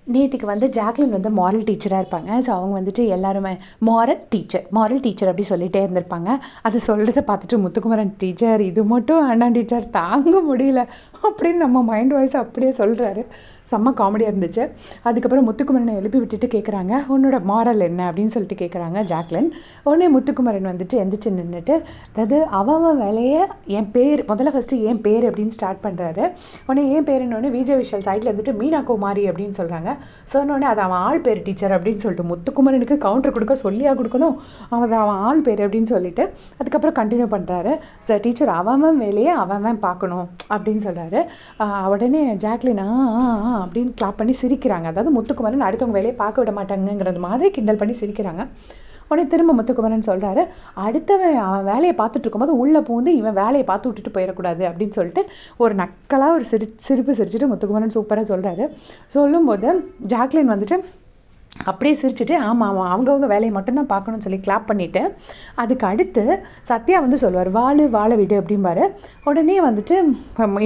நேத்திக்கு வந்து ஜாக்லின் வந்து மாரல் டீச்சராக இருப்பாங்க. ஸோ அவங்க வந்துட்டு எல்லாருமே மாரல் டீச்சர் அப்படி சொல்லிகிட்டே இருந்திருப்பாங்க. அது சொல்கிறத பார்த்துட்டு முத்துக்குமரன் டீச்சர் இது மட்டும் வேண்டாம் டீச்சர் தாங்க முடியல அப்படின்னு நம்ம மைண்ட் வாய்ஸ் அப்படியே சொல்கிறாரு. செம்ம காமெடியாக இருந்துச்சு. அதுக்கப்புறம் முத்துக்குமரனை எழுப்பி விட்டுட்டு கேட்குறாங்க, உன்னோட மாரல் என்ன அப்படின்னு சொல்லிட்டு கேட்குறாங்க ஜாக்லின். உடனே முத்துக்குமரன் வந்துட்டு எந்திரிச்சு நின்றுட்டு, அதாவது அவன் வேலையை என் பேர் ஃபஸ்ட்டு என் பேர் அப்படின்னு ஸ்டார்ட் பண்ணுறாரு. உடனே என் பேருன்னொடனே விஜய் விஷால் சைடில் இருந்துட்டு மீனா குமாரி அப்படின்னு சொல்கிறாங்க. சொன்னோடனே அது அவன் ஆள் பேர் டீச்சர் அப்படின்னு சொல்லிட்டு முத்துக்குமரனுக்கு கவுண்டர் கொடுக்க சொல்லியா கொடுக்கணும், அவன் ஆள் பேர் அப்படின்னு சொல்லிட்டு அதுக்கப்புறம் கண்டினியூ பண்ணுறாரு. சார் டீச்சர் அவன் வேலையை அவன் பார்க்கணும் அப்படின்னு சொல்கிறாரு. உடனே ஜாக்லின் அப்படின்னு கிளாப் பண்ணி சிரிக்கிறாங்க. அதாவது முத்துக்குமரன் அடுத்தவங்க வேலையை பார்க்க விட மாட்டாங்கங்கிறது மாதிரி கிண்டல் பண்ணி சிரிக்கிறாங்க. உடனே திரும்ப முத்துக்குமரன் சொல்கிறாரு, அடுத்தவன் அவன் வேலையை பார்த்துட்டு இருக்கும்போது உள்ளே பூந்து இவன் வேலையை பார்த்து விட்டுட்டு போயிடக்கூடாது அப்படின்னு சொல்லிட்டு ஒரு நக்கலாக ஒரு சிரிப்பு சிரிச்சுட்டு முத்துக்குமரன் சூப்பராக சொல்கிறாரு. சொல்லும்போது ஜாக்லின் வந்துட்டு அப்படியே சிரிச்சுட்டு ஆமாம் அவங்கவுங்க வேலையை மட்டும்தான் பார்க்கணும்னு சொல்லி கிளாப் பண்ணிவிட்டு அதுக்கு அடுத்து சத்யா வந்து சொல்லுவார், வாழ விடு அப்படிம்பாரு. உடனே வந்துட்டு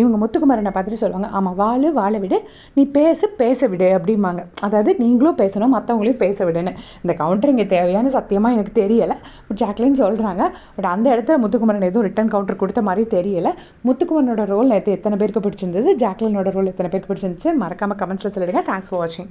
இவங்க முத்துக்குமரனை பார்த்துட்டு சொல்லுவாங்க, ஆமாம் வாழ விடு, நீ பேச விடு அப்படிம்பாங்க. அதாவது நீங்களும் பேசணும் மற்றவங்களையும் பேச விடுன்னு. இந்த கவுண்டர் இங்கே தேவையான சத்தியமாக எனக்கு தெரியலை. ஜாக்லின் சொல்கிறாங்க. பட் அந்த இடத்துல முத்துக்குமரன் எதுவும் ரிட்டன் கவுண்டர் கொடுத்த மாதிரி தெரியலை. முத்துக்குமரனோட ரோல் எத்தனை பேருக்கு பிடிச்சிருந்தது, ஜாக்லினோட ரோல் எத்தனை பேருக்கு பிடிச்சிருந்துச்சு மறக்காமல் கமெண்ட்ஸில் சொல்லிடுங்க. தேங்க்ஸ் ஃபார் வாட்சிங்.